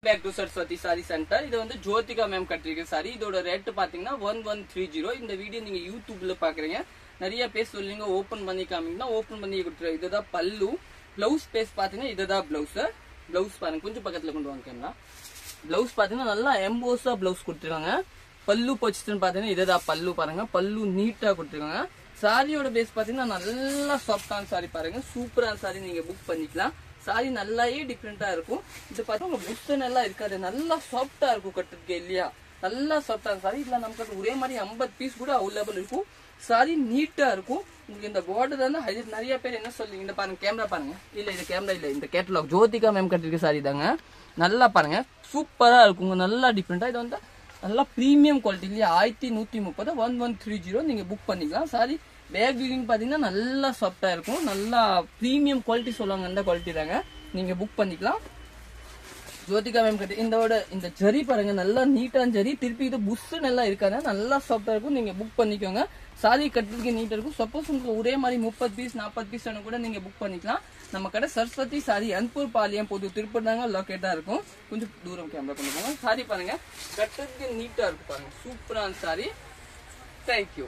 Back to Saraswathi sari centre. இது வந்து Jyothika ma'am கட்டிருக்க சாரி. இதோட ரேட் பாத்தீங்கன்னா 1130. இந்த வீடியோ நீங்க யூடியூப்ல பாக்குறீங்க. நிறைய பேர் சொல்லுங்க ஓபன் பண்ணி காமிங்கன்னா ஓபன் பண்ணி கொடுத்துருவோம். இதுதான் பல்லு. பிளவுஸ் பேஸ் பாத்தீங்கன்னா இதுதான் பிளவுஸ். பிளவுஸ் பாருங்க, கொஞ்சம் பக்கத்துல கொண்டு வாங்க கேமரா. பிளவுஸ் பாத்தீங்கன்னா நல்லா எம்போஸா பிளவுஸ் கொடுத்துருக்காங்க. பல்லு பொசிஷன் பாத்தீங்கன்னா இதுதான் பல்லு பாருங்க. பல்லு நீட்டா கொடுத்துருக்காங்க. சாரியோட பேஸ் பாத்தீங்கன்னா நல்லா சாஃப்டான சாரி பாருங்க. சூப்பரான சாரி, நீங்க புக் பண்ணிக்கலாம். சாரி நல்லாவே டிஃப்ரெண்டா இருக்கும். இது பார்த்தா புஷ்ஷு நல்லா இருக்காது, நல்லா சாஃப்டா இருக்கும் கட்டுறதுக்கு இல்லையா. நல்லா சாஃப்டான சாரி. இதுல நமக்கு ஒரே மாதிரி 50 பீஸ் கூட அவைலபிள் இருக்கும். சாரி நீட்டா இருக்கும். உங்களுக்கு இந்த பார்டர் வந்து ஹைலைட். நிறைய பேர் என்ன சொல்றீங்க, இந்த பாருங்க கேமரா பாருங்க. இல்ல இது கேமரா இல்ல, இந்த கேட்டலாக் ஜோதிகா மேம் கட்டிருக்க சாரி தாங்க. நல்லா பாருங்க, சூப்பரா இருக்குங்க. நல்லா டிஃப்ரெண்டா. இது வந்து நல்லா பிரீமியம் குவாலிட்டி இல்லையா. 1130 1130 நீங்க புக் பண்ணிக்கலாம். சாரி பேக் வீவிங் பாத்தீங்கன்னா நல்லா சாஃப்டா இருக்கும். நல்லா பிரீமியம் குவாலிட்டி சொல்லுவாங்க, அந்த குவாலிட்டி தாங்க. நீங்க புக் பண்ணிக்கலாம். ஜோதிகா மேம் கட்டி இந்த ஜரி பாருங்க, நல்லா நீட்டான ஜரி. திருப்பி இது புஷ் நல்லா இருக்காது, நல்லா சாஃப்டா இருக்கும். நீங்க புக் பண்ணிக்கோங்க. சாரி கட்டுறதுக்கு நீட்டா இருக்கும். சப்போஸ் உங்களுக்கு ஒரே மாதிரி 30 பீஸ் 40 பீஸ் கூட நீங்க புக் பண்ணிக்கலாம். நம்ம கடை சரஸ்வதி சாரி, அன்பூர் பாளையம், பொது திருப்பதி தாங்க லொக்கேட்டா இருக்கும். கொஞ்சம் தூரம் கேமரா கொண்டு போங்க. சாரி பாருங்க, கட்டுறதுக்கு நீட்டா இருக்கும் பாருங்க. சூப்பரான சாரி. தேங்க்யூ.